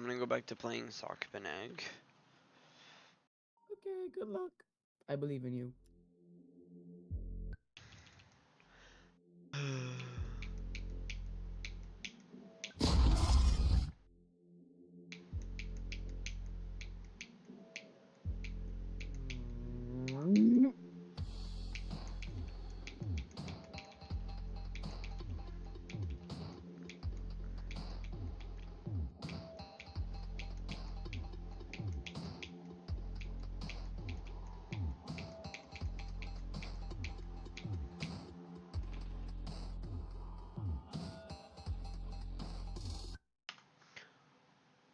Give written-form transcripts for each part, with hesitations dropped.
gonna go back to playing sakupen egg. Okay, good luck. I believe in you.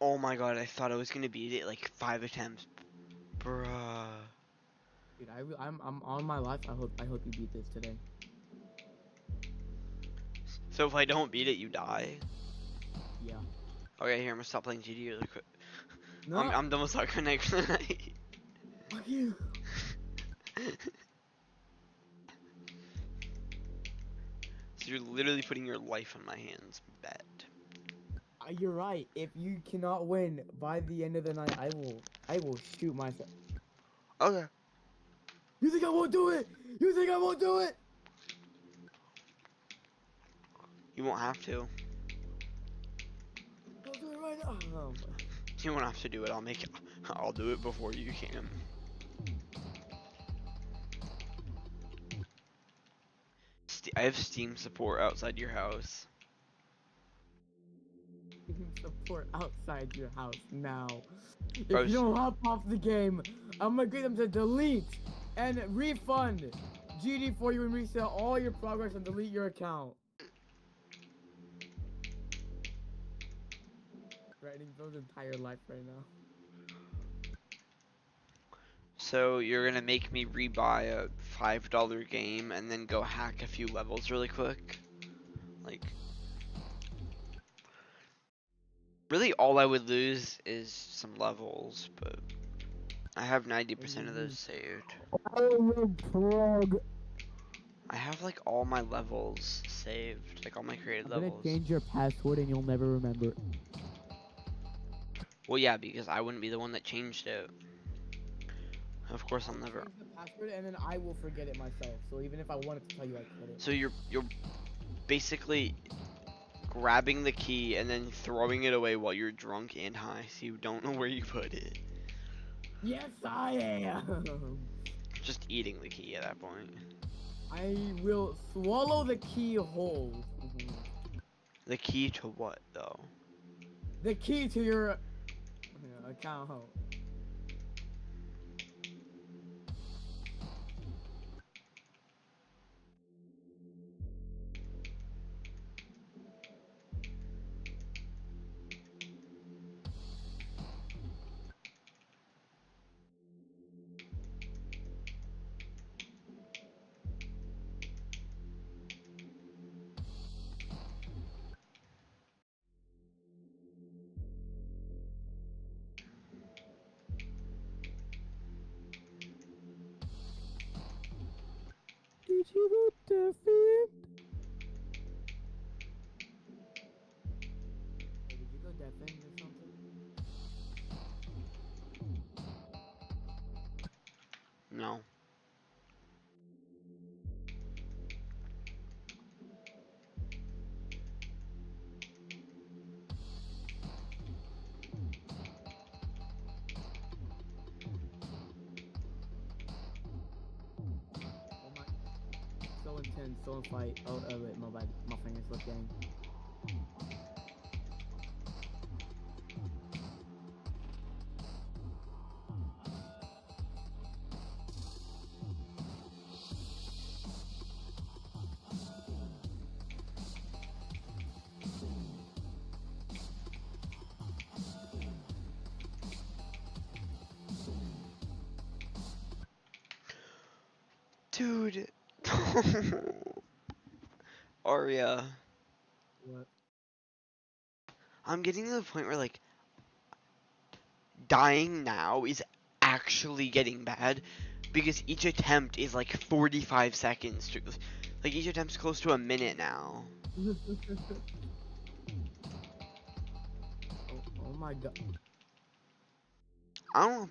Oh my god, I thought I was gonna beat it like 5 attempts. Bruh. Dude, I'm on my life. I hope you beat this today. So if I don't beat it, you die? Yeah. Okay, here, I'm gonna stop playing GD really quick. No. I'm done with sakupen egg for the night. Fuck you. So you're literally putting your life in my hands. Bet. You're right. If you cannot win by the end of the night, I will shoot myself. Okay. You think I won't do it? You think I won't do it? You won't have to. I'll do it right now. Oh, You won't have to do it. I'll do it before you can. I have Steam support outside your house. support outside your house now. Bro, If you don't hop off the game, I'm gonna get them to delete and refund GD for you and resell all your progress and delete your account. Threatening Bill's entire life right now. So you're gonna make me rebuy a $5 game and then go hack a few levels really quick? Like, really all I would lose is some levels, but I have 90% of those saved. Oh, plug. I have like all my levels saved, like all my created I'm gonna levels. change your password and you'll never remember it. Well, yeah, because I wouldn't be the one that changed it. Of course, I'll never. Change the password and then I will forget it myself. So even if I wanted to tell you, I couldn't. So you're basically grabbing the key and then throwing it away while you're drunk and high, so you don't know where you put it. Yes, I am. Just eating the key at that point. I will swallow the key whole. The key to what, though? The key to your account hole. Did you go deafened? Hey, did you go deafened or something? No. Oh my. So intense, so in fight. Oh, wait, my fingers look gang. Dude. Aria. What? I'm getting to the point where, like, dying now is actually getting bad because each attempt is like 45 seconds. Like, each attempt's close to a minute now. Oh my god. I don't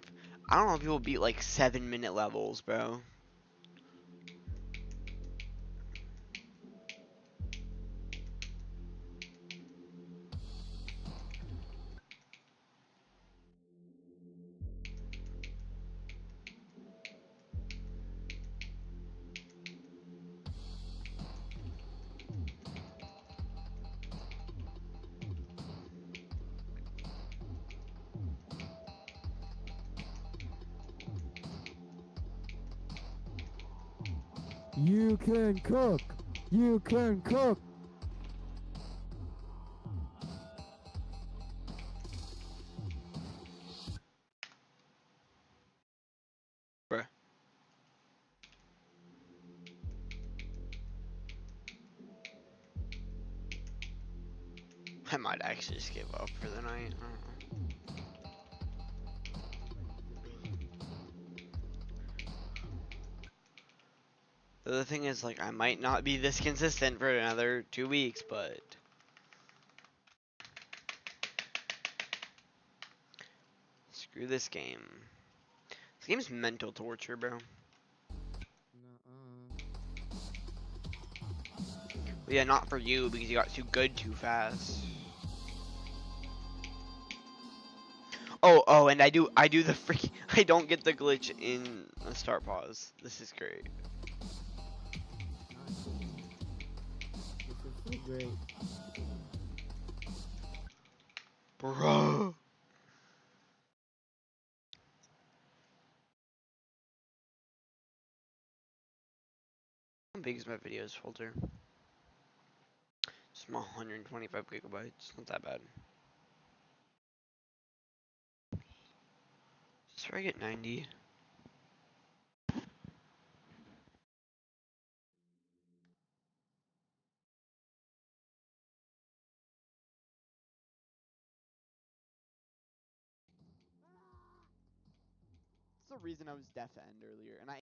I don't know if people beat like 7-minute levels, bro. You can cook. You can cook. Bruh. I might actually just give up for the night. I don't know. The other thing is, like, I might not be this consistent for another 2 weeks, but screw this game. This game's mental torture, bro. But yeah, not for you because you got too good too fast. Oh, and I do the freaking I don't get the glitch in a start pause. This is great. This is so great. Bro. How big is my videos folder? It's 125 gigabytes. Not that bad. Just where I get 90. That's the reason I was deaf end earlier, and I.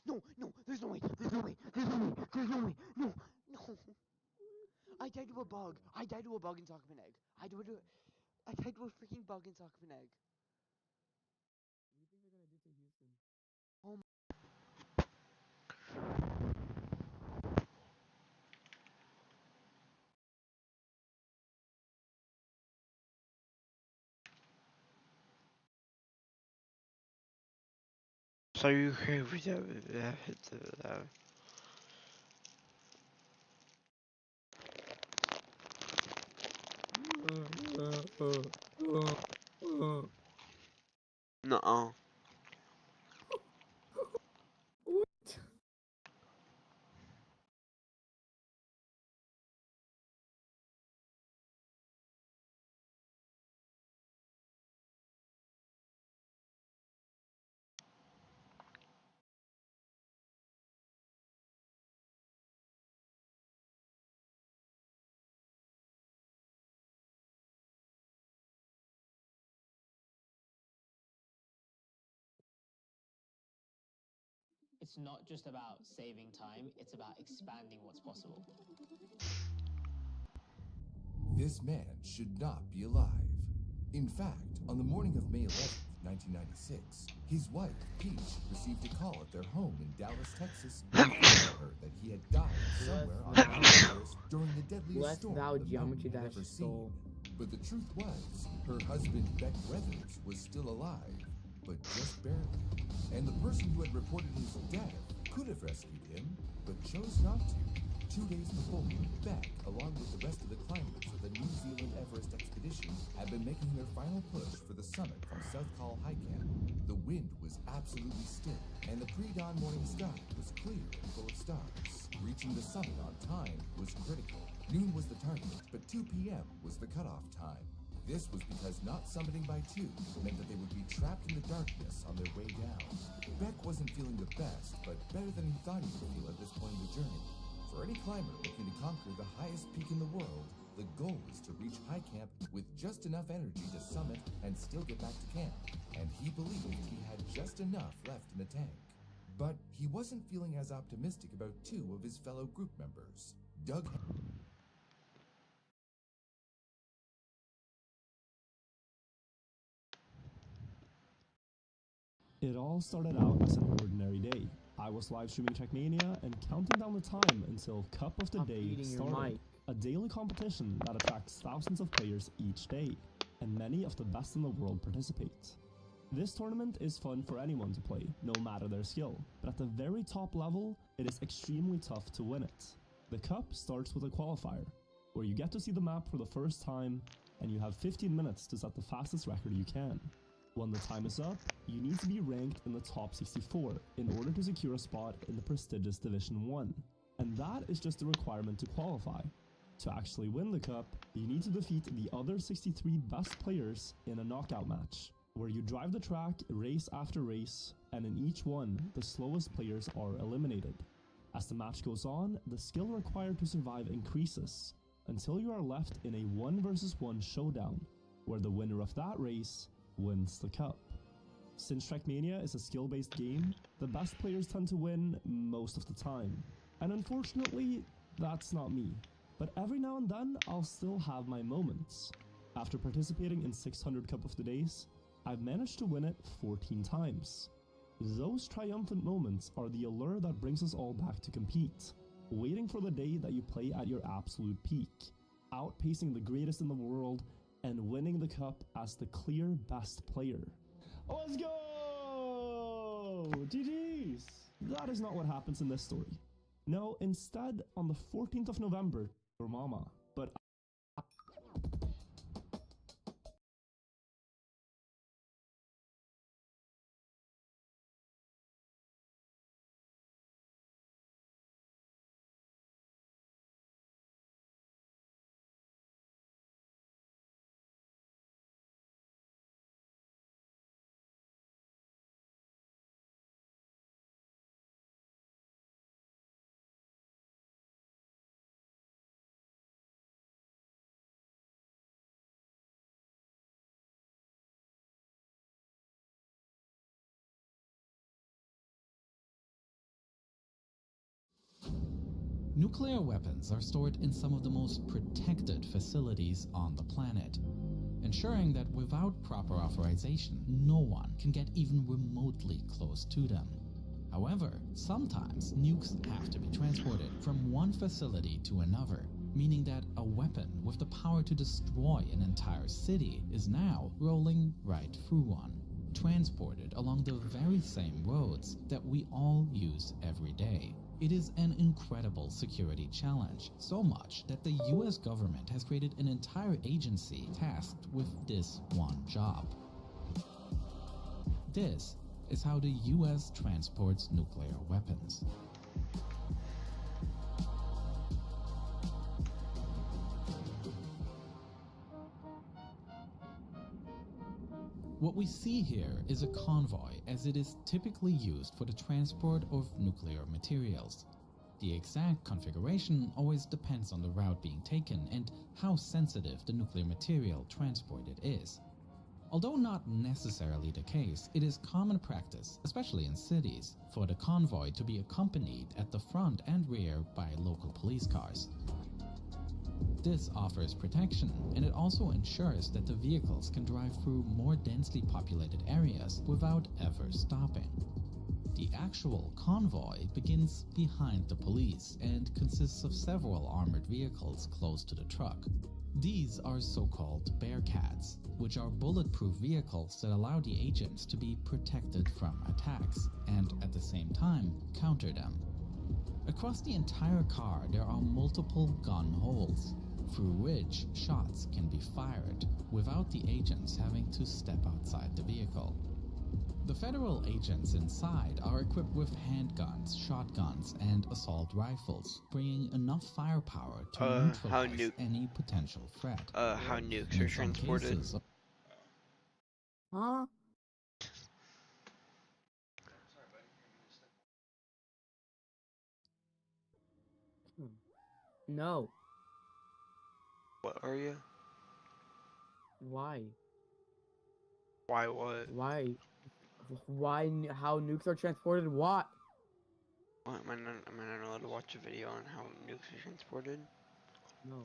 No, there's no way, there's no way, there's no way, there's no way, no. I died to a bug. I died to a bug in sakupen egg. I died to a freaking bug in sakupen egg. Oh my. So you Nuh-uh. What? It's not just about saving time, it's about expanding what's possible. This man should not be alive. In fact, on the morning of May 11th, 1996, his wife, Peach, received a call at their home in Dallas, Texas, informing her that he had died somewhere on Mount Everest during the deadliest storm the mountain had ever seen. But the truth was, her husband, Beck Weathers, was still alive, but just barely. And the person who had reported his death could have rescued him, but chose not to. 2 days before, Beck, along with the rest of the climbers of the New Zealand Everest expedition, had been making their final push for the summit from South Col High Camp. The wind was absolutely still, and the pre-dawn morning sky was clear and full of stars. Reaching the summit on time was critical. Noon was the target, but 2 p.m. was the cutoff time. This was because not summiting by 2 meant that they would be trapped in the darkness on their way down. Beck wasn't feeling the best, but better than he thought he would feel at this point in the journey. For any climber looking to conquer the highest peak in the world, The goal is to reach high camp with just enough energy to summit and still get back to camp, and he believed he had just enough left in the tank. But he wasn't feeling as optimistic about two of his fellow group members. Doug It all started out as an ordinary day. I was live streaming Trackmania and counting down the time until Cup of the Day started. A daily competition that attracts thousands of players each day, and many of the best in the world participate. This tournament is fun for anyone to play, no matter their skill, but at the very top level, it is extremely tough to win it. The Cup starts with a qualifier, where you get to see the map for the first time, and you have 15 minutes to set the fastest record you can. When the time is up, you need to be ranked in the top 64 in order to secure a spot in the prestigious Division 1. And that is just a requirement to qualify. To actually win the cup, you need to defeat the other 63 best players in a knockout match, where you drive the track race after race, and in each one, the slowest players are eliminated. As the match goes on, the skill required to survive increases, until you are left in a 1 versus 1 showdown, where the winner of that race wins the cup. Since Trackmania is a skill-based game, the best players tend to win most of the time. And unfortunately, that's not me. But every now and then, I'll still have my moments. After participating in 600 Cup of the Days, I've managed to win it 14 times. Those triumphant moments are the allure that brings us all back to compete, waiting for the day that you play at your absolute peak, outpacing the greatest in the world, and winning the cup as the clear best player. Let's go! GG's! That is not what happens in this story. No, instead, on the 14th of November, your mama. But Nuclear weapons are stored in some of the most protected facilities on the planet, ensuring that without proper authorization, no one can get even remotely close to them. However, sometimes nukes have to be transported from one facility to another, meaning that a weapon with the power to destroy an entire city is now rolling right through one, transported along the very same roads that we all use every day. It is an incredible security challenge, so much that the US government has created an entire agency tasked with this one job. This is how the US transports nuclear weapons. What we see here is a convoy, as it is typically used for the transport of nuclear materials. The exact configuration always depends on the route being taken and how sensitive the nuclear material transported is. Although not necessarily the case, it is common practice, especially in cities, for the convoy to be accompanied at the front and rear by local police cars. This offers protection, and it also ensures that the vehicles can drive through more densely populated areas without ever stopping. The actual convoy begins behind the police and consists of several armored vehicles close to the truck. These are so-called Bearcats, which are bulletproof vehicles that allow the agents to be protected from attacks and, at the same time, counter them. Across the entire car, there are multiple gun holes, through which shots can be fired without the agents having to step outside the vehicle. The federal agents inside are equipped with handguns, shotguns, and assault rifles, bringing enough firepower to neutralize any potential threat. How nukes are transported. Huh? No. What are you? Why? Why what? Why? How nukes are transported? What? What, am I not allowed to watch a video on how nukes are transported? No.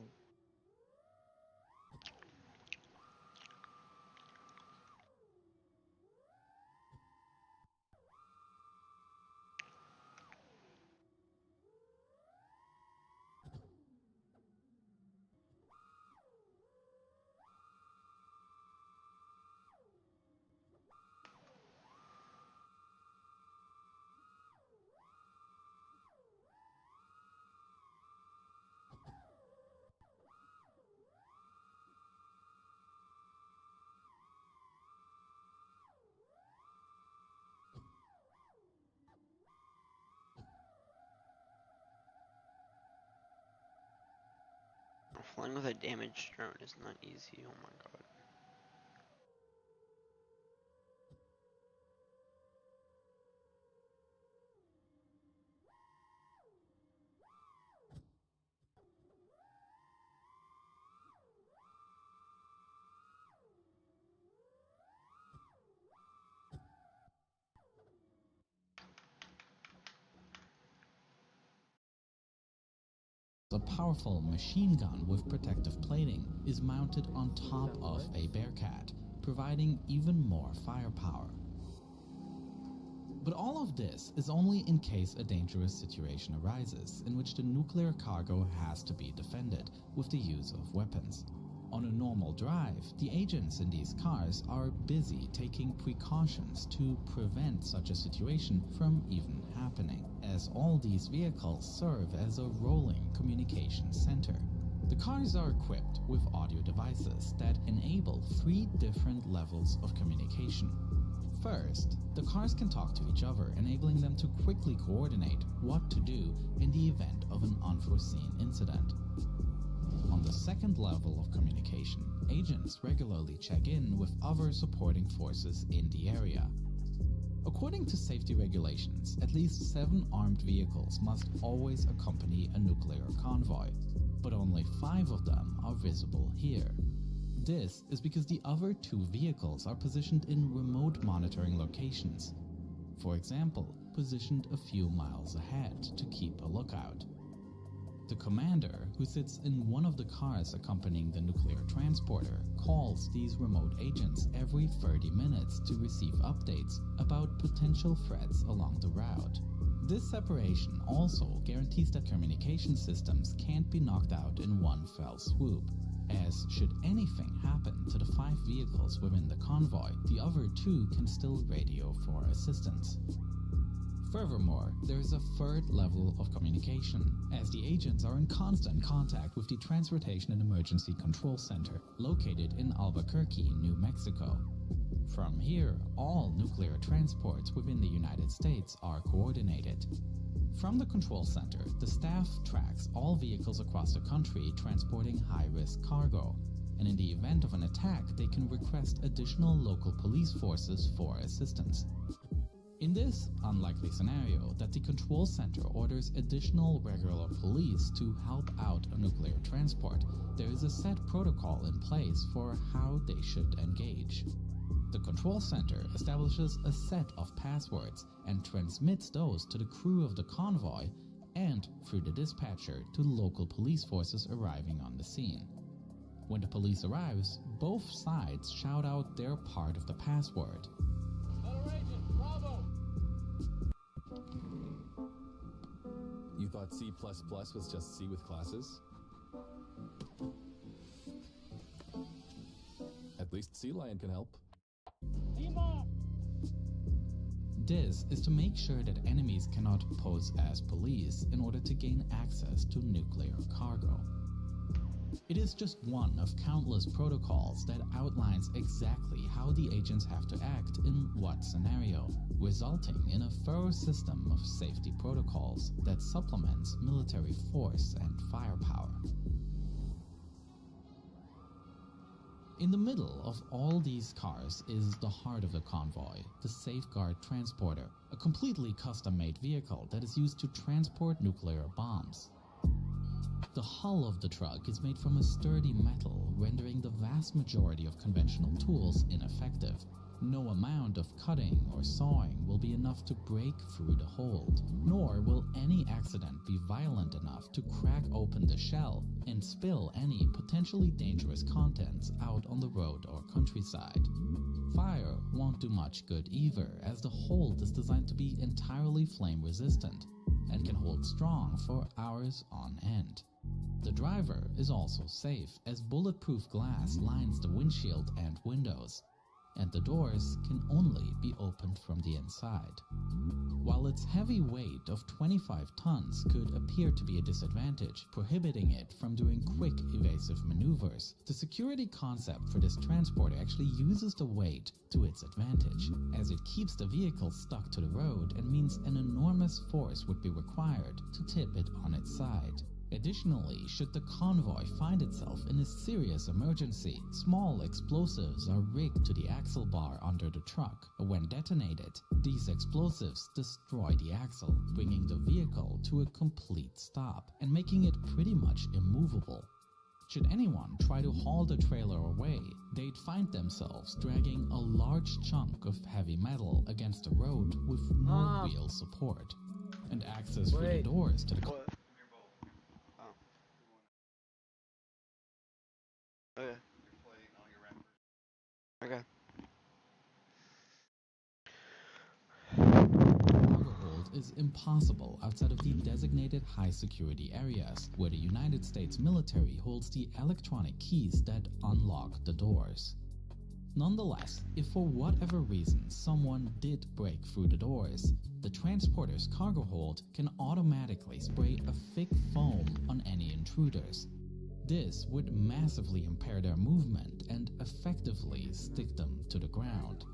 Flying with a damaged drone is not easy, oh my god. A powerful machine gun with protective plating is mounted on top of a Bearcat, providing even more firepower. But all of this is only in case a dangerous situation arises in which the nuclear cargo has to be defended with the use of weapons. On a normal drive, the agents in these cars are busy taking precautions to prevent such a situation from even happening, as all these vehicles serve as a rolling communication center. The cars are equipped with audio devices that enable 3 different levels of communication. First, the cars can talk to each other, enabling them to quickly coordinate what to do in the event of an unforeseen incident. On the second level of communication, agents regularly check in with other supporting forces in the area. According to safety regulations, at least 7 armed vehicles must always accompany a nuclear convoy, but only 5 of them are visible here. This is because the other 2 vehicles are positioned in remote monitoring locations. For example, positioned a few miles ahead to keep a lookout. The commander, who sits in one of the cars accompanying the nuclear transporter, calls these remote agents every 30 minutes to receive updates about potential threats along the route. This separation also guarantees that communication systems can't be knocked out in one fell swoop, as should anything happen to the 5 vehicles within the convoy, the other 2 can still radio for assistance. Furthermore, there is a 3rd level of communication, as the agents are in constant contact with the Transportation and Emergency Control Center, located in Albuquerque, New Mexico. From here, all nuclear transports within the United States are coordinated. From the control center, the staff tracks all vehicles across the country transporting high-risk cargo, and in the event of an attack, they can request additional local police forces for assistance. In this unlikely scenario that the control center orders additional regular police to help out a nuclear transport, there is a set protocol in place for how they should engage. The control center establishes a set of passwords and transmits those to the crew of the convoy and through the dispatcher to local police forces arriving on the scene. When the police arrives, both sides shout out their part of the password. You thought C++ was just C with classes? At least Sea Lion can help. This is to make sure that enemies cannot pose as police in order to gain access to nuclear cargo. It is just one of countless protocols that outlines exactly how the agents have to act in what scenario, resulting in a thorough system of safety protocols that supplements military force and firepower. In the middle of all these cars is the heart of the convoy, the Safeguard Transporter, a completely custom-made vehicle that is used to transport nuclear bombs. The hull of the truck is made from a sturdy metal, rendering the vast majority of conventional tools ineffective. No amount of cutting or sawing will be enough to break through the hold, nor will any accident be violent enough to crack open the shell and spill any potentially dangerous contents out on the road or countryside. Fire won't do much good either, as the hold is designed to be entirely flame resistant and can hold strong for hours on end. The driver is also safe, as bulletproof glass lines the windshield and windows, and the doors can only be opened from the inside. While its heavy weight of 25 tons could appear to be a disadvantage, prohibiting it from doing quick evasive maneuvers, the security concept for this transporter actually uses the weight to its advantage, as it keeps the vehicle stuck to the road and means an enormous force would be required to tip it on its side. Additionally, should the convoy find itself in a serious emergency, small explosives are rigged to the axle bar under the truck. When detonated, these explosives destroy the axle, bringing the vehicle to a complete stop and making it pretty much immovable. Should anyone try to haul the trailer away, they'd find themselves dragging a large chunk of heavy metal against the road with no real support, and access through the doors to the Okay. Okay. cargo hold is impossible outside of the designated high security areas, where the United States military holds the electronic keys that unlock the doors. Nonetheless, if for whatever reason someone did break through the doors, the transporter's cargo hold can automatically spray a thick foam on any intruders. This would massively impair their movement and effectively stick them to the ground.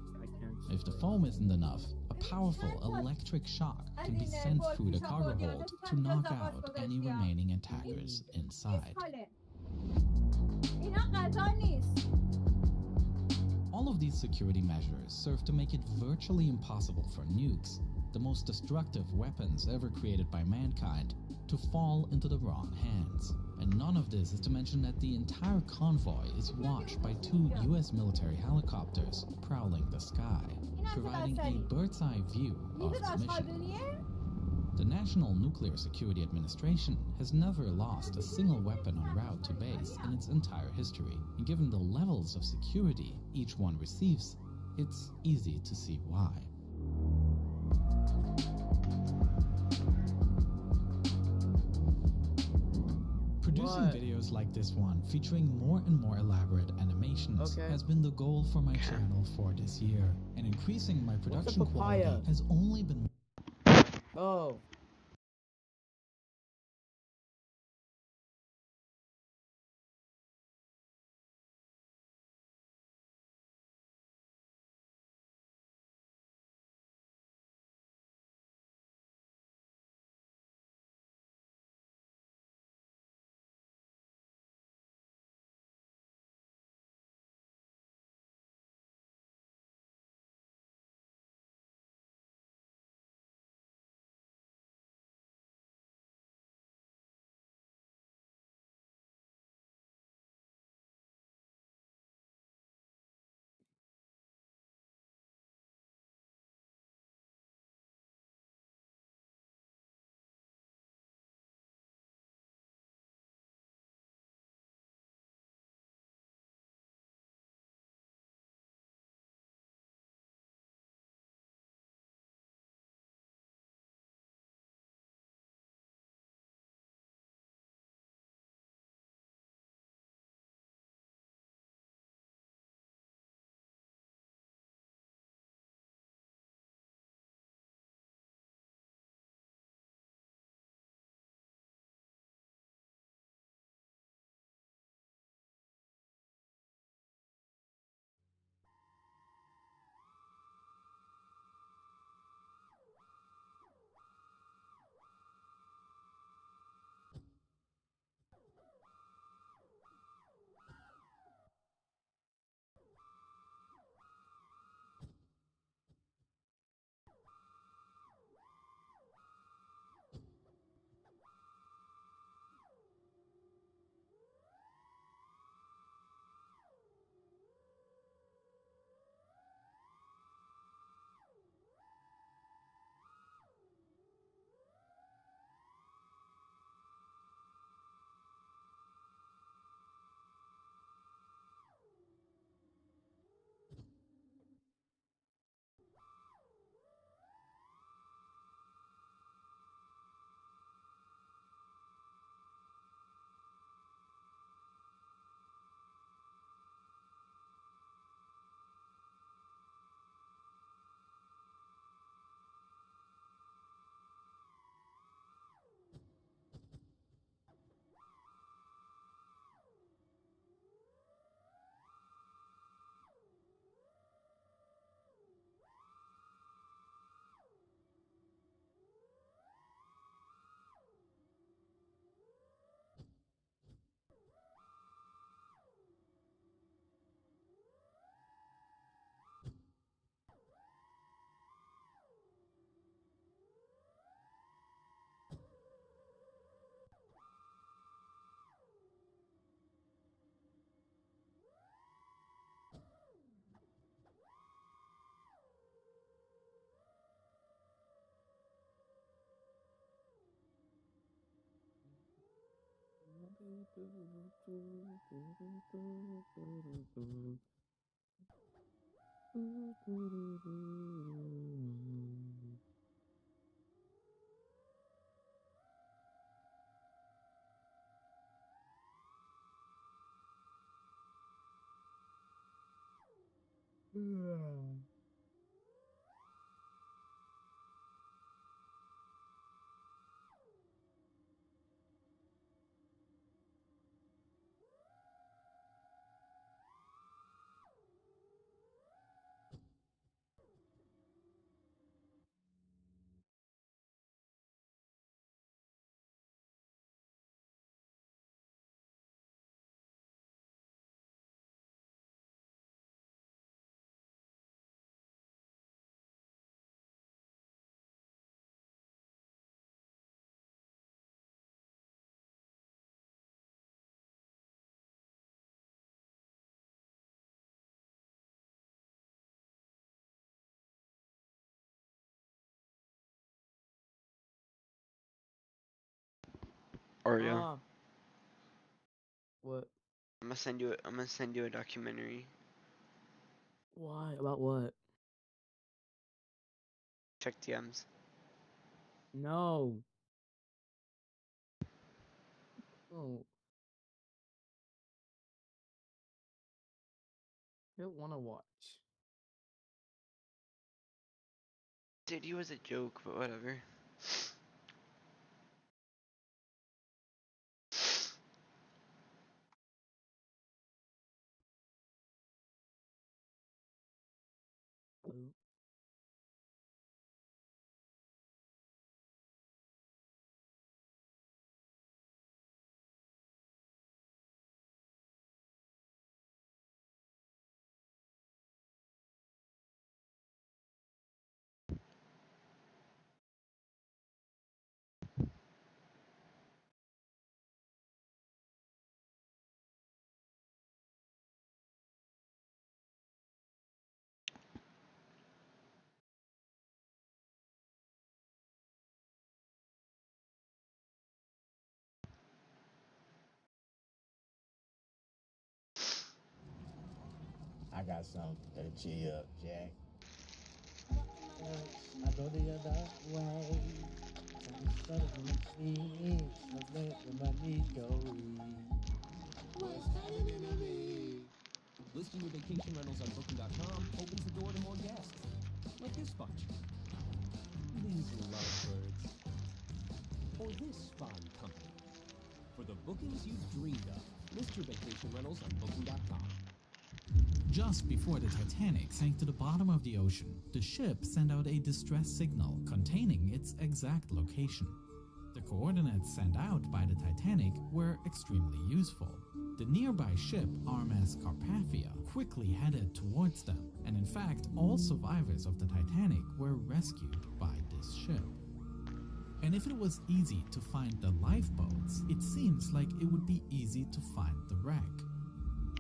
If the foam isn't enough, a powerful electric shock can be sent through the cargo hold to knock out any remaining attackers inside. All of these security measures serve to make it virtually impossible for nukes, the most destructive weapons ever created by mankind, to fall into the wrong hands. And none of this is to mention that the entire convoy is watched by 2 US military helicopters prowling the sky, providing a bird's-eye view of the mission. The National Nuclear Security Administration has never lost a single weapon en route to base in its entire history, and given the levels of security each one receives, it's easy to see why. Producing videos like this one, featuring more and more elaborate animations, has been the goal for my channel for this year, and increasing my production quality has only been... Oh. Oreo. What? I'm gonna send you a documentary. Why? About what? Check DMs. No. Oh. I don't want to watch. Dude, he was a joke, but whatever. Oh. I got something that'll cheer you up, Jack. I go the other way. Instead of my sleep, so let my knees go weak. What's happening to me? Listing your vacation rentals on Booking.com opens the door to more guests, like this bunch. These lovebirds. Or this fine company. For the bookings you've dreamed of, list your vacation rentals on Booking.com. Just before the Titanic sank to the bottom of the ocean, the ship sent out a distress signal containing its exact location. The coordinates sent out by the Titanic were extremely useful. The nearby ship, RMS Carpathia, quickly headed towards them, and in fact, all survivors of the Titanic were rescued by this ship. And if it was easy to find the lifeboats, it seems like it would be easy to find the wreck.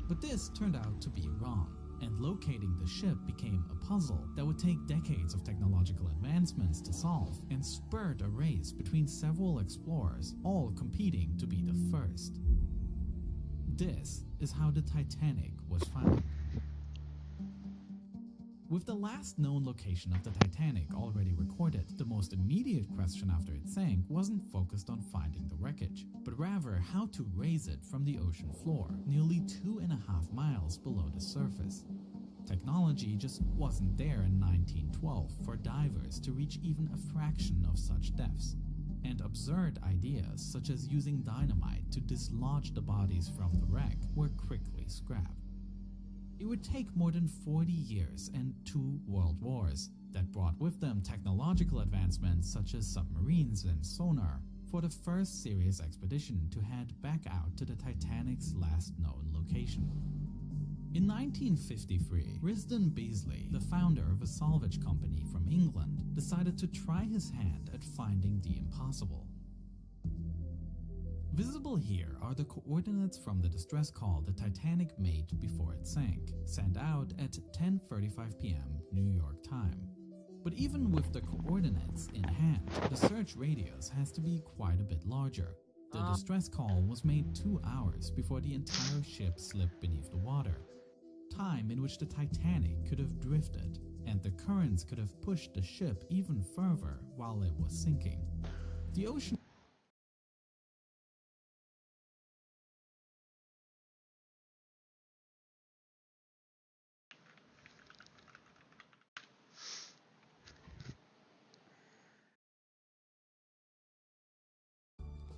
But this turned out to be wrong, and locating the ship became a puzzle that would take decades of technological advancements to solve, and spurred a race between several explorers, all competing to be the first. This is how the Titanic was found. With the last known location of the Titanic already recorded, the most immediate question after it sank wasn't focused on finding the wreckage, but rather how to raise it from the ocean floor, nearly 2.5 miles below the surface. Technology just wasn't there in 1912 for divers to reach even a fraction of such depths, and absurd ideas such as using dynamite to dislodge the bodies from the wreck were quickly scrapped. It would take more than 40 years and 2 world wars that brought with them technological advancements such as submarines and sonar for the first serious expedition to head back out to the Titanic's last known location. In 1953, Risdon Beasley, the founder of a salvage company from England, decided to try his hand at finding the impossible. Visible here are the coordinates from the distress call the Titanic made before it sank, sent out at 10:35 p.m. New York time. But even with the coordinates in hand, the search radius has to be quite a bit larger. The distress call was made 2 hours before the entire ship slipped beneath the water, time in which the Titanic could have drifted, and the currents could have pushed the ship even further while it was sinking. The ocean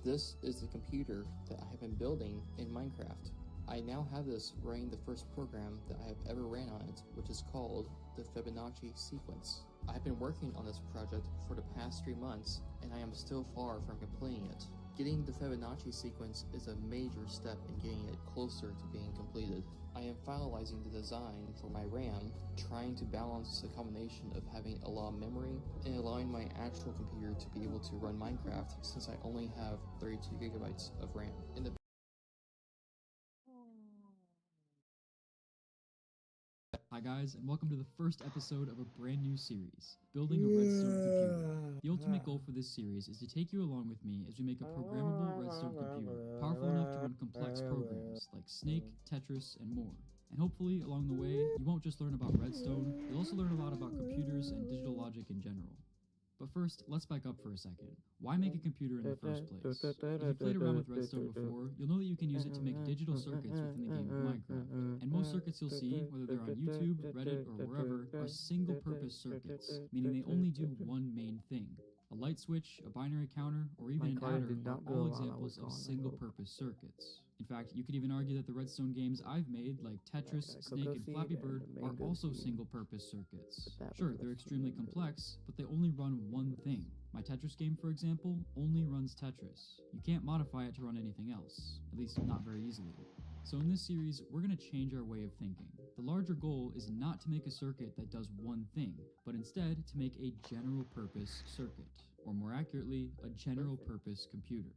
This is the computer that I have been building in Minecraft. I now have this running the first program that I have ever ran on it, which is called the Fibonacci sequence. I've been working on this project for the past 3 months, and I am still far from completing it. Getting the Fibonacci sequence is a major step in getting it closer to being completed. I am finalizing the design for my RAM, trying to balance the combination of having a lot of memory and allowing my actual computer to be able to run Minecraft since I only have 32 gigabytes of RAM. Hi guys, and welcome to the first episode of a brand new series, Building a Redstone Computer. The ultimate goal for this series is to take you along with me as we make a programmable redstone computer, powerful enough to run complex programs like Snake, Tetris, and more. And hopefully, along the way, you won't just learn about redstone, you'll also learn a lot about computers and digital logic in general. But first, let's back up for a second. Why make a computer in the first place? If you played around with redstone before, you'll know that you can use it to make digital circuits within the game of Minecraft. And most circuits you'll see, whether they're on YouTube, Reddit, or wherever, are single-purpose circuits, meaning they only do one main thing. A light switch, a binary counter, or even an adder are all examples of single-purpose circuits. In fact, you could even argue that the redstone games I've made, like Tetris, Snake, and Flappy Bird, are also single-purpose circuits. Sure, they're extremely complex, but they only run one thing. My Tetris game, for example, only runs Tetris. You can't modify it to run anything else, at least not very easily. So in this series, we're going to change our way of thinking. The larger goal is not to make a circuit that does one thing, but instead to make a general-purpose circuit, or more accurately, a general-purpose computer.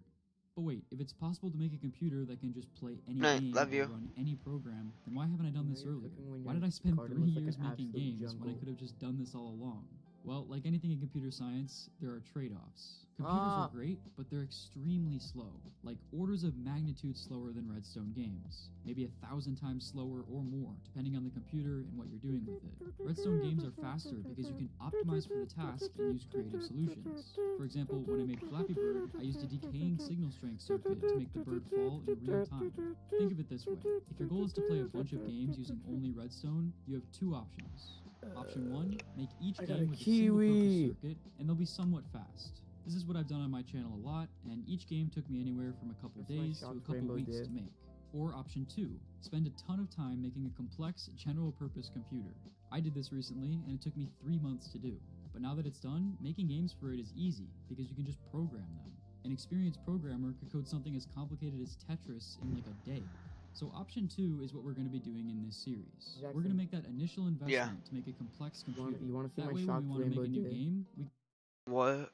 But wait, if it's possible to make a computer that can just play any game or run any program, then why haven't I done this earlier? Why did I spend 3 years making games when I could have just done this all along? Well, like anything in computer science, there are trade-offs. Computers are great, but they're extremely slow, like orders of magnitude slower than redstone games. Maybe 1,000 times slower or more, depending on the computer and what you're doing with it. Redstone games are faster because you can optimize for the task and use creative solutions. For example, when I made Flappy Bird, I used a decaying signal strength circuit to make the bird fall in real time. Think of it this way. If your goal is to play a bunch of games using only redstone, you have 2 options. Option 1, make each game with a single-purpose circuit, and they'll be somewhat fast. This is what I've done on my channel a lot, and each game took me anywhere from a couple days to a couple weeks to make. Or option 2, spend a ton of time making a complex, general-purpose computer. I did this recently, and it took me 3 months to do. But now that it's done, making games for it is easy, because you can just program them. An experienced programmer could code something as complicated as Tetris in like a day. So option 2 is what we're going to be doing in this series. We're going to make that initial investment to make a complex computer. You want to see that my way shocked when we want to rainbow make a new dip? game, we What?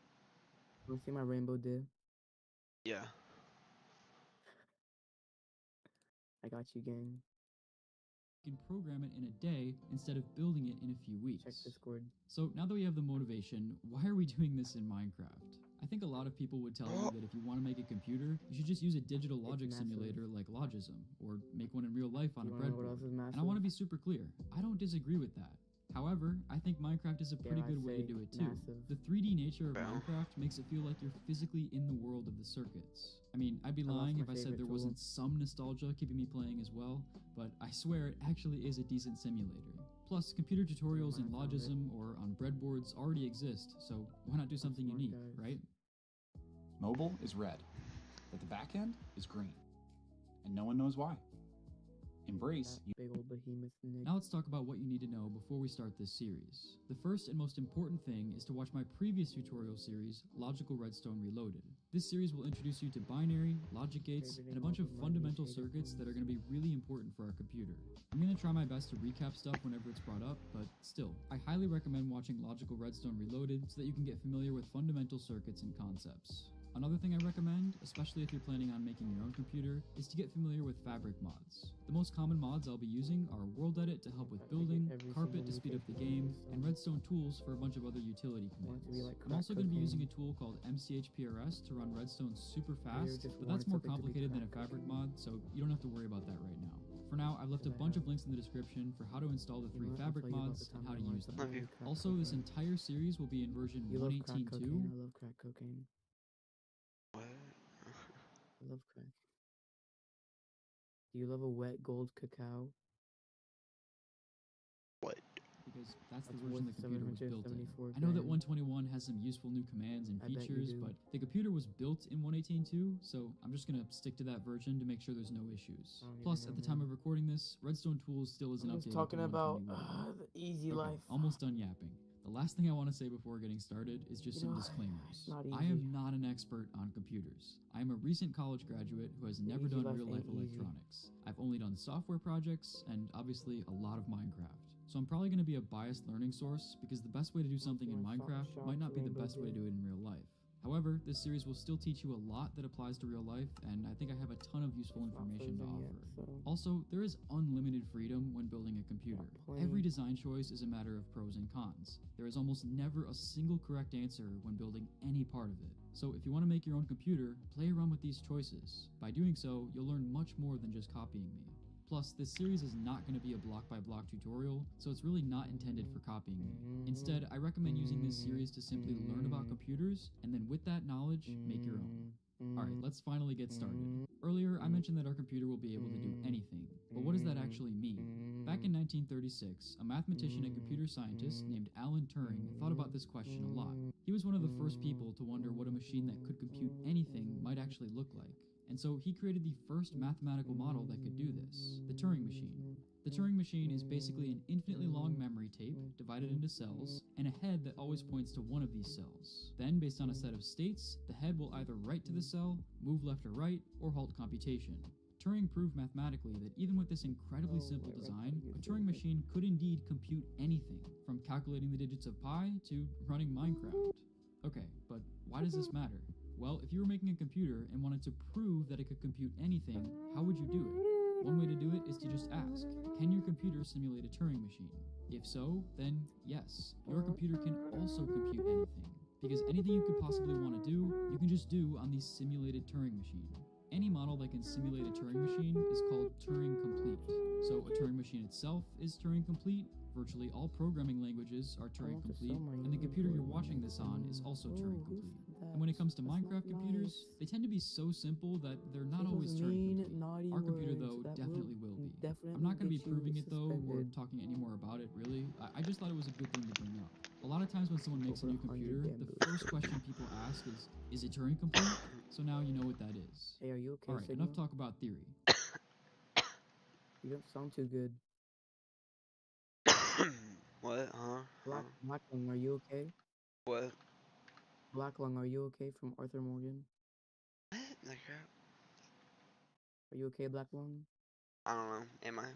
You want to see my rainbow dip? Yeah. I got you, gang. can program it in a day instead of building it in a few weeks. Check Discord. So now that we have the motivation, why are we doing this in Minecraft? I think a lot of people would tell you that if you want to make a computer, you should just use a digital logic simulator like Logism, or make one in real life on a breadboard. And I want to be super clear, I don't disagree with that. However, I think Minecraft is a pretty good way to do it too. The 3D nature of Minecraft makes it feel like you're physically in the world of the circuits. I mean, I'd be lying if I said there wasn't some nostalgia keeping me playing as well, but I swear it actually is a decent simulator. Plus, computer tutorials in Logism or on breadboards already exist, so why not do something unique, right? Mobile is red, but the back end is green, and no one knows why. Embrace. Big old behemoth Nick. Now let's talk about what you need to know before we start this series. The first and most important thing is to watch my previous tutorial series, Logical Redstone Reloaded. This series will introduce you to binary, logic gates, and a bunch of fundamental circuits that are going to be really important for our computer. I'm going to try my best to recap stuff whenever it's brought up, but still, I highly recommend watching Logical Redstone Reloaded so that you can get familiar with fundamental circuits and concepts. Another thing I recommend, especially if you're planning on making your own computer, is to get familiar with fabric mods. The most common mods I'll be using are World Edit to help with building, Carpet to speed up the game, and Redstone Tools for a bunch of other utility commands. I'm also going to be using a tool called MCHPRS to run Redstone super fast, but that's more complicated than a fabric mod, so you don't have to worry about that right now. For now, I've left a bunch of links in the description for how to install the 3 fabric mods and how to use them. Also, this entire series will be in version 1.18.2. I love crack cocaine. What? I love crack. Do you love a wet gold cacao? What? Because that's the That's version the computer was built in. 774 I know that grand. 121 has some useful new commands and I bet you features, do. but the computer was built in 1.18.2, so I'm just gonna stick to that version to make sure there's no issues. I don't even Plus, know, at the time man. of recording this, Redstone Tools still isn't I'm just updated talking to about 121. the easy Okay, life. almost done yapping. The last thing I want to say before getting started is just You some know, disclaimers. it's not I am easy. not an expert on computers. I am a recent college graduate who has never easy done life real-life ain't easy. electronics. I've only done software projects and obviously a lot of Minecraft. So I'm probably going to be a biased learning source because the best way to do something in Minecraft might not be the best way to do it in real life. However, this series will still teach you a lot that applies to real life, and I think I have a ton of useful information to offer. Also, there is unlimited freedom when building a computer. Every design choice is a matter of pros and cons. There is almost never a single correct answer when building any part of it. So if you want to make your own computer, play around with these choices. By doing so, you'll learn much more than just copying me. Plus, this series is not going to be a block-by-block tutorial, so it's really not intended for copying me. Instead, I recommend using this series to simply learn about computers, and then with that knowledge, make your own. Alright, let's finally get started. Earlier, I mentioned that our computer will be able to do anything, but what does that actually mean? Back in 1936, a mathematician and computer scientist named Alan Turing thought about this question a lot. He was one of the first people to wonder what a machine that could compute anything might actually look like. And so he created the first mathematical model that could do this, the Turing machine. The Turing machine is basically an infinitely long memory tape divided into cells, and a head that always points to one of these cells. Then, based on a set of states, the head will either write to the cell, move left or right, or halt computation. Turing proved mathematically that even with this incredibly simple design, a Turing machine could indeed compute anything, from calculating the digits of pi to running Minecraft. Okay, but why does this matter? Well, if you were making a computer and wanted to prove that it could compute anything, how would you do it? One way to do it is to just ask, can your computer simulate a Turing machine? If so, then yes, your computer can also compute anything. Because anything you could possibly want to do, you can just do on the simulated Turing machine. Any model that can simulate a Turing machine is called Turing complete. So a Turing machine itself is Turing complete, virtually all programming languages are Turing complete, and the computer you're watching this on is also Turing complete. And when it comes to Minecraft computers, they tend to be so simple that they're not always Turing complete. Our computer, though, definitely will be. I'm not going to be proving it, though, or talking any more about it, really. I just thought it was a good thing to bring up. A lot of times when someone makes a new computer, the first question people ask is it Turing complete? So now you know what that is. Hey, are you okay? Alright, enough talk about theory. You don't sound too good. What? Huh? Black Lung, are you okay? What? Black Lung, are you okay? From Arthur Morgan. What? The crap? Are you okay, Black Lung? I don't know. Am I? I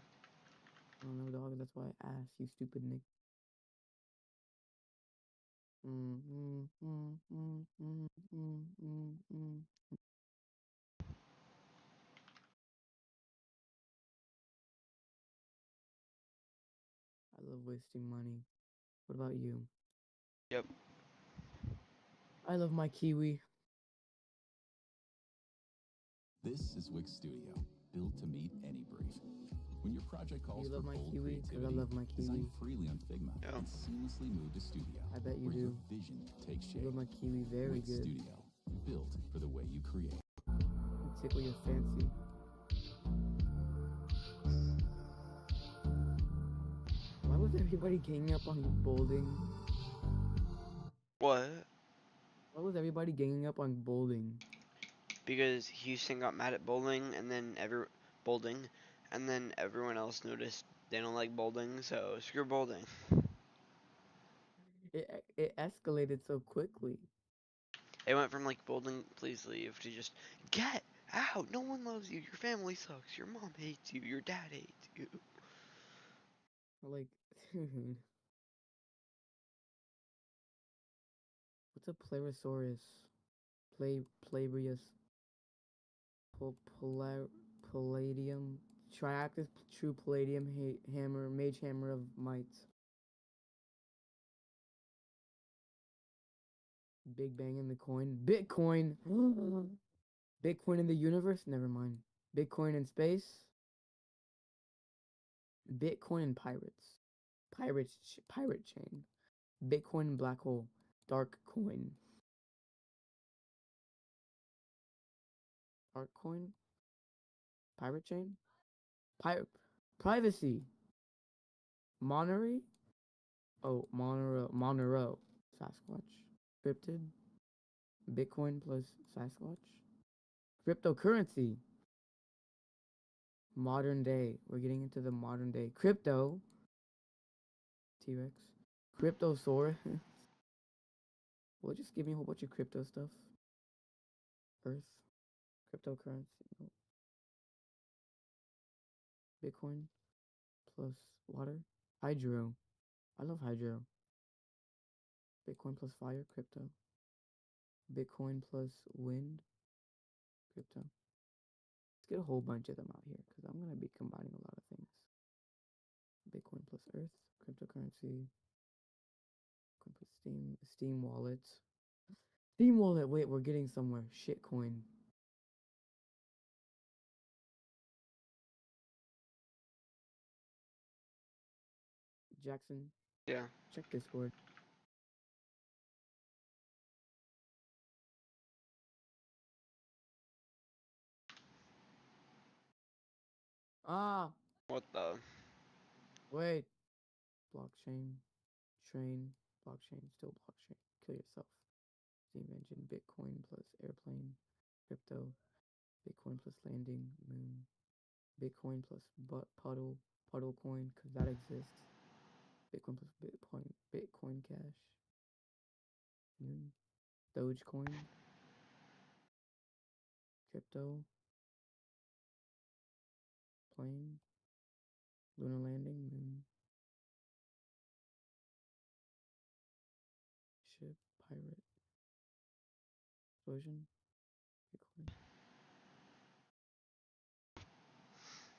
don't know, dog. That's why I asked, you stupid Nick. I love wasting money. What about you? Yep. I love my kiwi. This is Wix Studio, built to meet any brief. When your project calls You love for my bold kiwi? 'Cause I creativity, love my design kiwi. freely on Figma and seamlessly move to Studio, I bet you where your do. vision takes I shape. love my kiwi very Wix good. Studio, built for the way you create. You tickle your fancy. Why was everybody ganging up on Bolding? What? Why was everybody ganging up on Bolding? Because Houston got mad at bowling, and then everyone else noticed they don't like bowling, so screw bowling. It escalated so quickly. It went from like bowling, please leave, to just get out. No one loves you. Your family sucks. Your mom hates you. Your dad hates you. Like, dude. What's a Pleurosaurus? Plabrius, Palladium, Triactus, True Palladium Hammer, Mage Hammer of Might. Big Bang in the coin. Bitcoin. Bitcoin in the universe? Never mind. Bitcoin in space? Bitcoin and pirates. Pirate chain. Bitcoin and black hole. Dark coin. Dark coin? Pirate chain? Privacy. Monterey? Oh, Monero. Sasquatch. Cryptid. Bitcoin plus Sasquatch. Cryptocurrency. Modern day. We're getting into the modern day. Crypto. T-Rex. Cryptosaurus. Well, just give me a whole bunch of crypto stuff. Earth. Cryptocurrency. No. Bitcoin plus water. Hydro. I love hydro. Bitcoin plus fire. Crypto. Bitcoin plus wind. Crypto. Let's get a whole bunch of them out here because I'm going to be combining a lot of things. Bitcoin plus Earth. Cryptocurrency. Bitcoin plus Steam wallet. Steam wallet. Wait, we're getting somewhere. Shitcoin. Jackson. Yeah. Check Discord. Ah. What the? Wait. Blockchain. Train. Blockchain. Still blockchain. Kill yourself. Steam engine. Bitcoin plus airplane. Crypto. Bitcoin plus landing. Moon. Bitcoin plus puddle coin because that exists. Bitcoin plus Bitcoin Cash. Moon. Dogecoin. Crypto. Plane. Lunar landing. Moon. Ship. Pirate. Explosion. Bitcoin.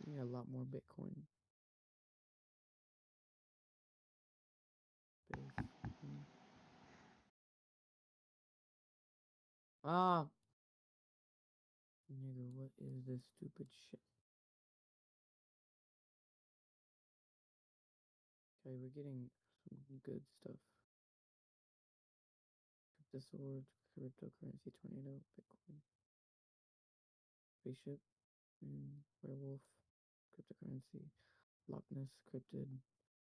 We need a lot more Bitcoin. Space. Ah! Nigga, what is this stupid shit? Okay, we're getting some good stuff. Cryptosword, cryptocurrency, tornado, Bitcoin. Spaceship, werewolf, cryptocurrency, Loch Ness, cryptid,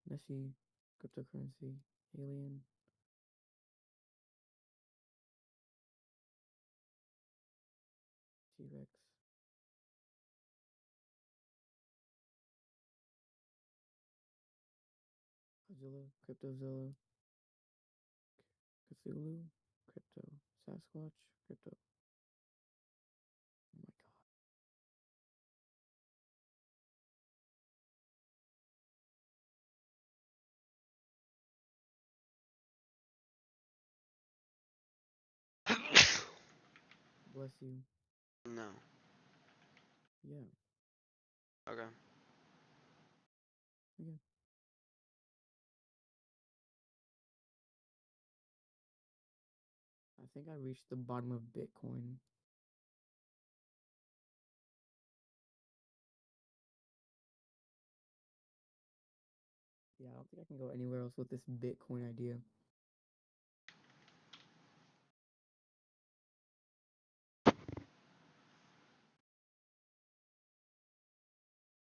Nessie, cryptocurrency, alien. T-Rex. Godzilla, Cryptozilla, Cthulhu, Crypto, Sasquatch, Crypto. Oh my god. Bless you. No. Yeah. Okay. Okay. I think I reached the bottom of Bitcoin. Yeah, I don't think I can go anywhere else with this Bitcoin idea.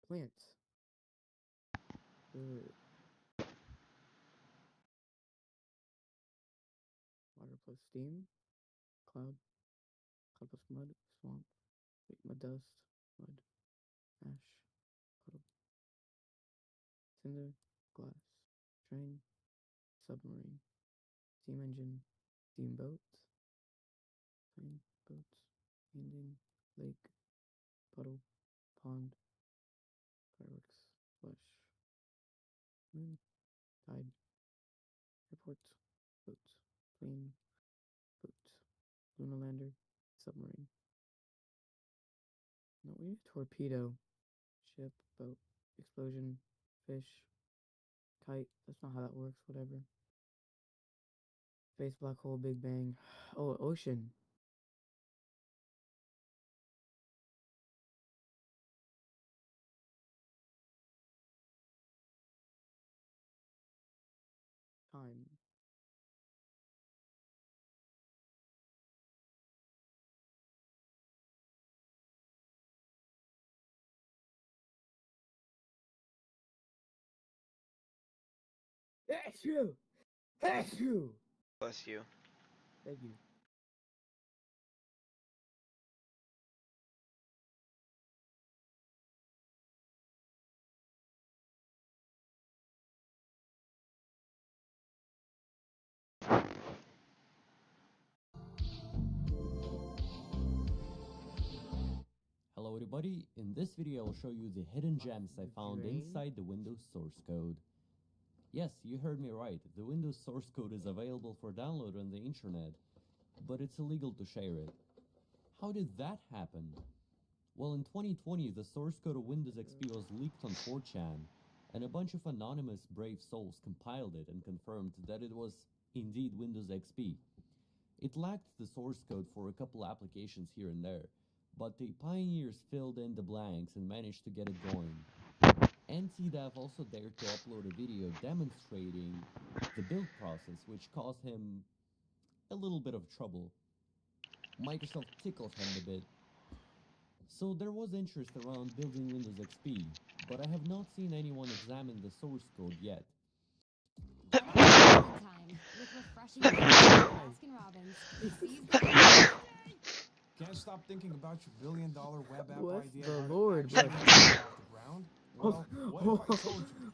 Plants. Water plus steam. Cloud. Cloud plus mud. Swamp. Wait, mud dust. Mud. Ash. Puddle. Cinder. Glass. Train. Submarine. Steam engine. Steamboat. Train. Boats. Ending. Lake. Puddle. Pond. Fireworks. Flush. Moon. Tide. Airport. Boat. Plane. Boat. Lunar lander. submarine. No, we need torpedo. Ship, boat, explosion, fish, kite. That's not how that works, whatever. Space, black hole, big bang. Oh, ocean. Time. That's you! That's you! Bless you. Thank you. Hello everybody, in this video I'll show you the hidden gems I found inside the Windows source code. Yes, you heard me right, the Windows source code is available for download on the internet, but it's illegal to share it. How did that happen? Well, in 2020 the source code of Windows XP was leaked on 4chan, and a bunch of anonymous brave souls compiled it and confirmed that it was indeed Windows XP. It lacked the source code for a couple applications here and there, but the pioneers filled in the blanks and managed to get it going. NTDev also dared to upload a video demonstrating the build process, which caused him a little bit of trouble. Microsoft tickled him a bit. So there was interest around building Windows XP, but I have not seen anyone examine the source code yet. Can't stop thinking about your billion-dollar web app Bless idea. the Lord, actually bless getting it off the ground. Well, what if I told you that you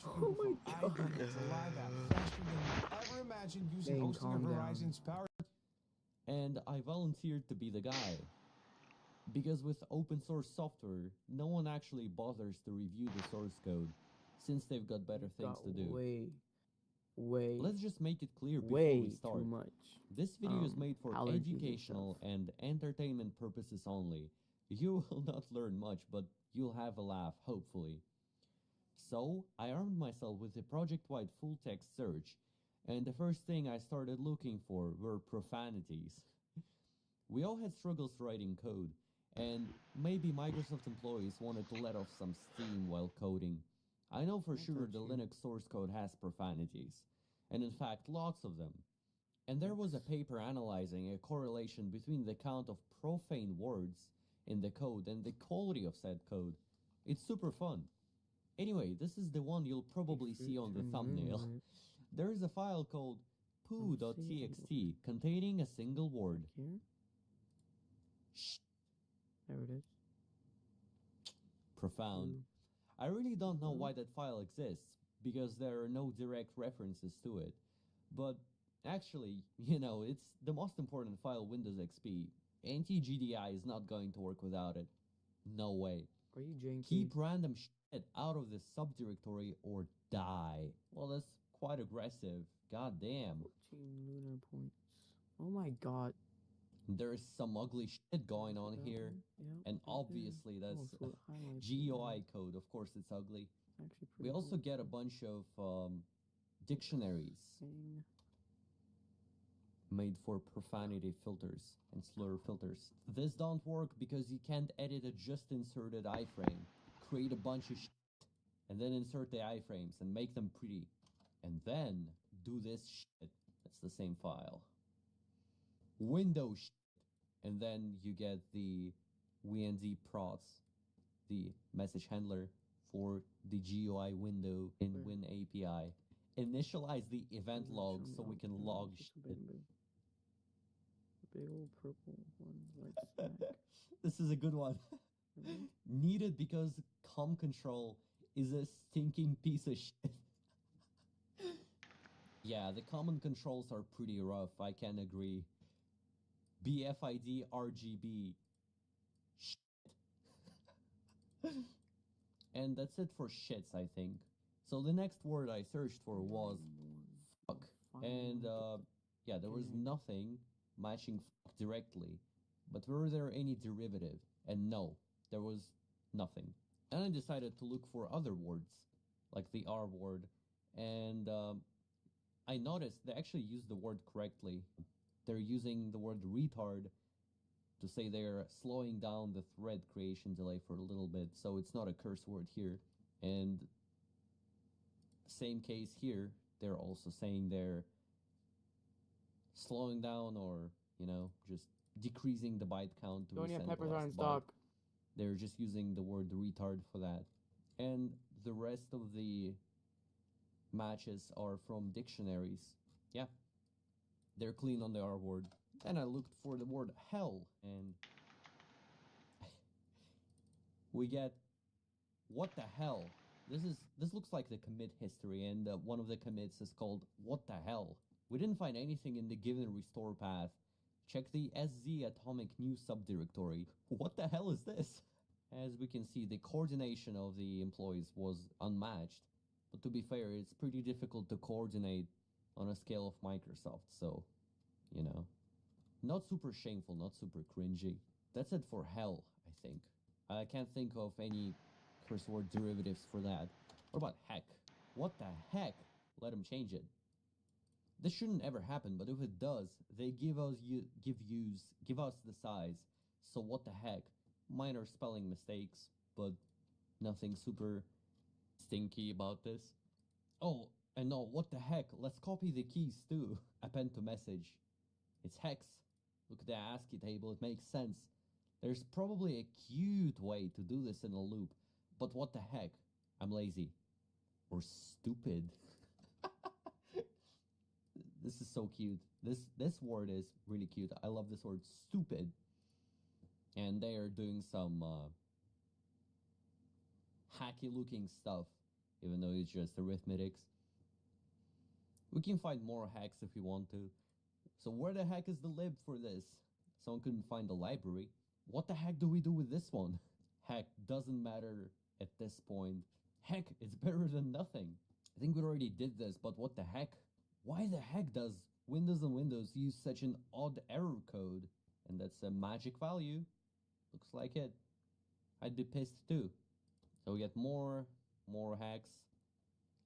can go from idea to live app faster than you ever imagined using Dang, hosting calm of down. Horizon's power? And I volunteered to be the guy. Because with open source software, no one actually bothers to review the source code, since they've got better things to do. Let's just make it clear before we start. Too much. This video is made for allergies and educational and entertainment purposes only. You will not learn much, but you'll have a laugh, hopefully. So, I armed myself with a project-wide full-text search, and the first thing I started looking for were profanities. We all had struggles writing code, and maybe Microsoft employees wanted to let off some steam while coding. I know for sure the Linux source code has profanities, and in fact lots of them. And there was a paper analyzing a correlation between the count of profane words in the code and the quality of said code. It's super fun. Anyway, this is the one you'll probably see on the thumbnail. There is a file called poo.txt containing a single word. Shh. There it is. Profound. I really don't know why that file exists, because there are no direct references to it. But actually, you know, it's the most important file Windows XP. Anti-GDI is not going to work without it. No way. Are you janky? Keep random shit out of the subdirectory or die. Well, that's quite aggressive. God damn. 14 lunar points. Oh my god. There's some ugly shit going on here. And obviously that's GUI code. Of course it's ugly. We also get a bunch of dictionaries made for profanity filters and slur filters. This don't work because you can't edit a just inserted iframe. Create a bunch of shit and then insert the iframes and make them pretty. And then do this shit. That's the same file. Windows shit. And then you get the WND prots, the message handler for the GUI window in Win API. Initialize the event log so we can log shit. Big old purple one right smack. This is a good one. Needed because com control is a stinking piece of shit. Yeah, the common controls are pretty rough, I can agree. BFID RGB. Shit. And that's it for shits, I think. So the next word I searched for was fuck. And yeah, there was nothing matching fuck directly. but were there any derivative? And no, there was nothing. And I decided to look for other words, like the R word, and I noticed they actually use the word correctly. They're using the word retard to say they're slowing down the thread creation delay for a little bit, so it's not a curse word here. And same case here, they're also saying they're slowing down or, you know, just decreasing the byte count to Onion resend peppers the are last in byte. stock. They're just using the word retard for that. And the rest of the matches are from dictionaries. Yeah, they're clean on the R word. Then I looked for the word hell, and we get what the hell. This looks like the commit history, and one of the commits is called what the hell. We didn't find anything in the given restore path. Check the SZ atomic new subdirectory. What the hell is this? As we can see, the coordination of the employees was unmatched. But to be fair, it's pretty difficult to coordinate on a scale of Microsoft, so, you know. Not super shameful, not super cringy. That's it for hell, I think. I can't think of any curse word derivatives for that. What about heck? What the heck? Let them change it. This shouldn't ever happen, but if it does, they give us the size. So what the heck? Minor spelling mistakes, but nothing super stinky about this. Oh, and no, what the heck? Let's copy the keys too. Append to message. It's hex. Look at the ASCII table, it makes sense. There's probably a cute way to do this in a loop, but what the heck? I'm lazy. Or stupid. This is so cute. This word is really cute. I love this word, stupid. And they are doing some hacky looking stuff, even though it's just arithmetics. We can find more hacks if we want to. So where the heck is the lib for this? Someone couldn't find the library. What the heck do we do with this one? Heck, doesn't matter at this point. Heck, it's better than nothing. I think we already did this, but what the heck? Why the heck does Windows and Windows use such an odd error code? And that's a magic value. Looks like it. I'd be pissed too. So we get more hacks.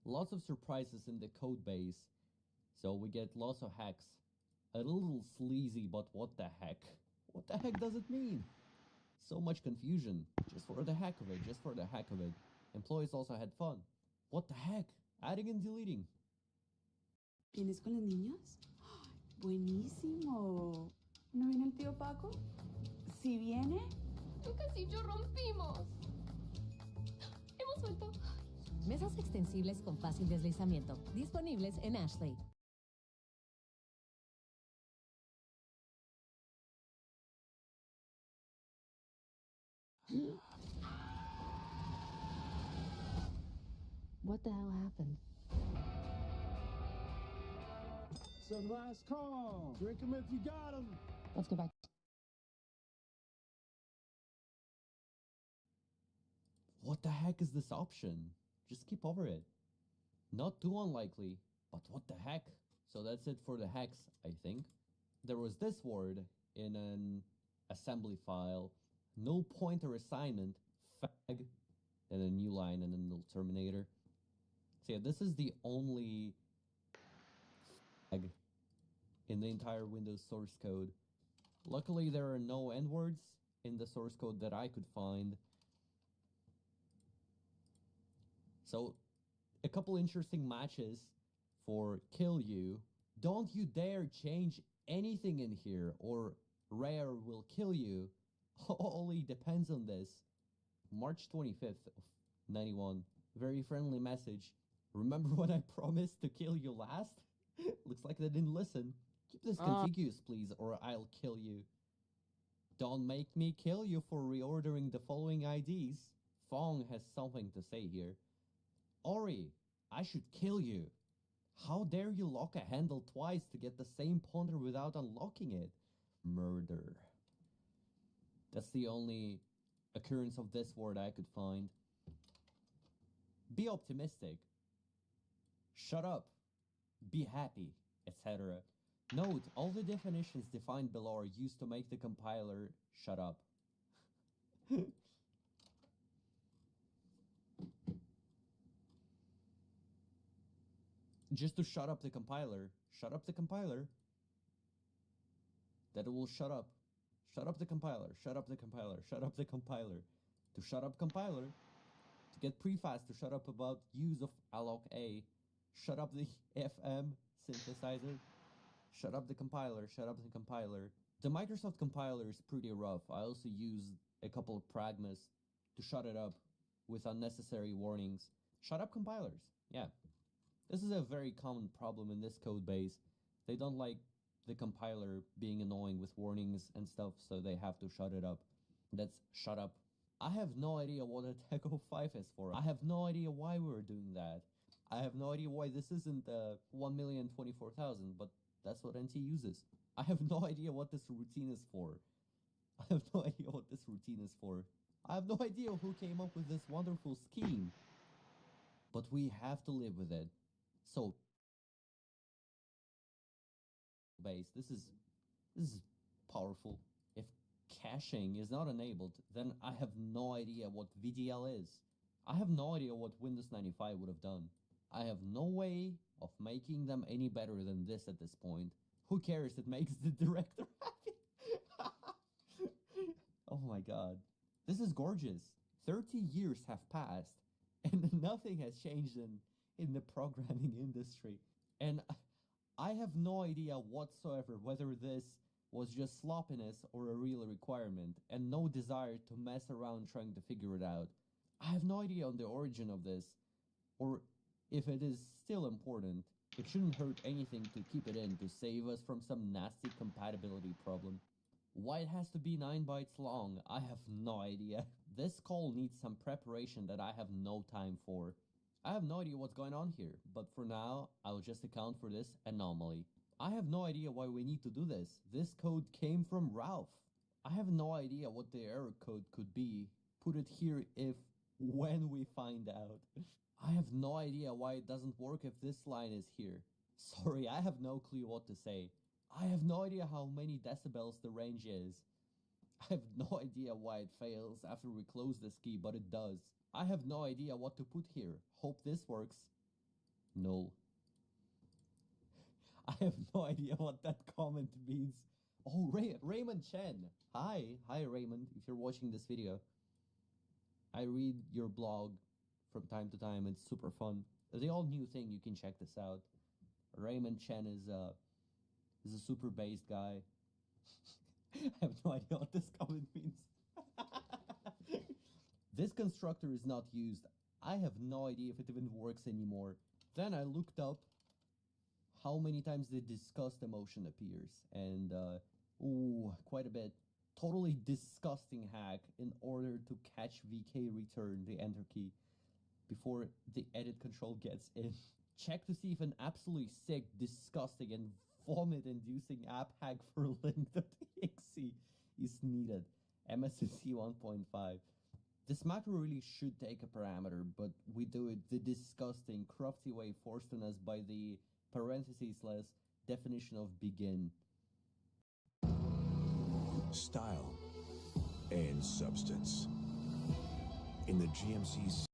Lots of surprises in the code base. So we get lots of hacks. A little sleazy, but what the heck? What the heck does it mean? So much confusion. Just for the heck of it, just for the heck of it. Employees also had fun. What the heck? Adding and deleting. ¿Vienes con los niños? Buenísimo. ¿No viene el tío Paco? Si viene. Lucas y yo rompimos. Hemos vuelto. Mesas extensibles con fácil deslizamiento. Disponibles en Ashley. What the hell happened? Some last call. Drink 'em if you got 'em. Let's go back. What the heck is this option? Just skip over it. Not too unlikely, but what the heck? So that's it for the hacks, I think. There was this word in an assembly file. No pointer assignment. Fag. And a new line and a new terminator. So yeah, this is the only fag in the entire Windows source code. Luckily, there are no N words in the source code that I could find. So, a couple interesting matches for kill you. Don't you dare change anything in here, or Rare will kill you. Only depends on this. March 25th of 91. Very friendly message. Remember when I promised to kill you last? Looks like they didn't listen. Keep this contiguous, please, or I'll kill you. Don't make me kill you for reordering the following IDs. Fong has something to say here. Ori, I should kill you. How dare you lock a handle twice to get the same pointer without unlocking it? Murder. That's the only occurrence of this word I could find. Be optimistic. Shut up. Be happy, etc. Note, all the definitions defined below are used to make the compiler shut up. Just to shut up the compiler. Shut up the compiler. That it will shut up. Shut up the compiler. Shut up the compiler. Shut up the compiler. To shut up compiler. To get prefast to shut up about use of alloc A. Shut up the FM synthesizer. Shut up the compiler. Shut up the compiler. The Microsoft compiler is pretty rough. I also used a couple of pragmas to shut it up with unnecessary warnings. Shut up compilers. Yeah. This is a very common problem in this code base. They don't like the compiler being annoying with warnings and stuff, so they have to shut it up. That's shut up. I have no idea what a Teco 5 is for. I have no idea why we're doing that. I have no idea why this isn't 1,024,000, but that's what NT uses. I have no idea what this routine is for. I have no idea what this routine is for. I have no idea who came up with this wonderful scheme. But we have to live with it. So, base, this is powerful. If caching is not enabled, then I have no idea what VDL is. I have no idea what Windows 95 would have done. I have no way of making them any better than this at this point. Who cares? It makes the director happy. Oh my god. This is gorgeous. 30 years have passed and nothing has changed in the programming industry. And I have no idea whatsoever whether this was just sloppiness or a real requirement, and no desire to mess around trying to figure it out. I have no idea on the origin of this, or if it is still important. It shouldn't hurt anything to keep it in to save us from some nasty compatibility problem. Why it has to be 9 bytes long, I have no idea. This call needs some preparation that I have no time for. I have no idea what's going on here, but for now, I'll just account for this anomaly. I have no idea why we need to do this. This code came from Ralph. I have no idea what the error code could be. Put it here when we find out. I have no idea why it doesn't work if this line is here. Sorry, I have no clue what to say. I have no idea how many decibels the range is. I have no idea why it fails after we close this key, but it does. I have no idea what to put here. Hope this works. Null. I have no idea what that comment means. Oh, Raymond Chen. Hi Raymond, if you're watching this video. I read your blog from time to time. It's super fun. The all new thing, you can check this out. Raymond Chen is a super based guy. I have no idea what this comment means. This constructor is not used. I have no idea if it even works anymore. Then I looked up how many times the disgust emotion appears, and quite a bit. Totally disgusting hack in order to catch VK return, the enter key, before the edit control gets in. Check to see if an absolutely sick, disgusting, and vomit-inducing app hack for link.exe is needed. MSC 1.5. This macro really should take a parameter, but we do it the disgusting, crafty way forced on us by the parentheses-less definition of begin. Style and substance. In the GMC's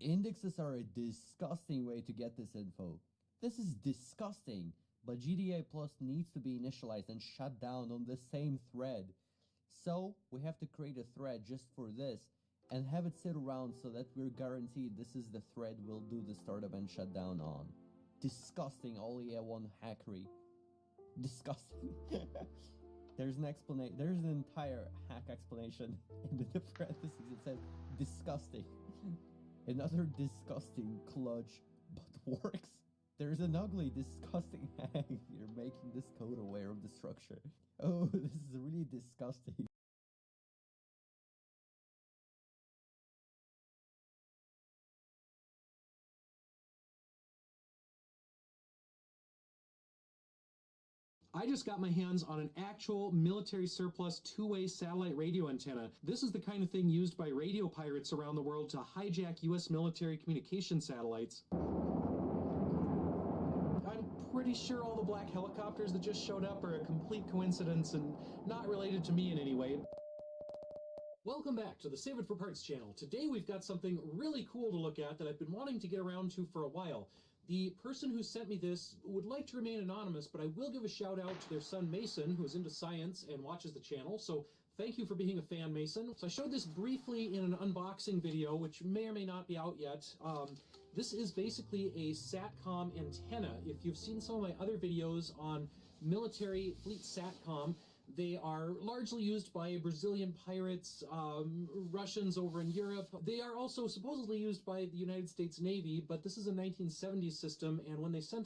indexes are a disgusting way to get this info. This is disgusting, but GDA Plus needs to be initialized and shut down on the same thread. So we have to create a thread just for this and have it sit around so that we're guaranteed this is the thread we'll do the startup and shutdown on. Disgusting all-EA1 hackery. Disgusting. There's an explanation. There's an entire hack explanation in the parentheses. It says disgusting. Another disgusting clutch, but works. There's an ugly, disgusting hack here making this code aware of the structure. Oh, this is really disgusting. I just got my hands on an actual military surplus two-way satellite radio antenna. This is the kind of thing used by radio pirates around the world to hijack U.S. military communication satellites. I'm pretty sure all the black helicopters that just showed up are a complete coincidence and not related to me in any way. Welcome back to the Save It for Parts channel. Today we've got something really cool to look at that I've been wanting to get around to for a while. The person who sent me this would like to remain anonymous, but I will give a shout out to their son Mason, who is into science and watches the channel, so thank you for being a fan, Mason. So I showed this briefly in an unboxing video, which may or may not be out yet. This is basically a SATCOM antenna. If you've seen some of my other videos on military fleet SATCOM, they are largely used by Brazilian pirates, Russians over in Europe. They are also supposedly used by the United States Navy, but this is a 1970s system, and when they sent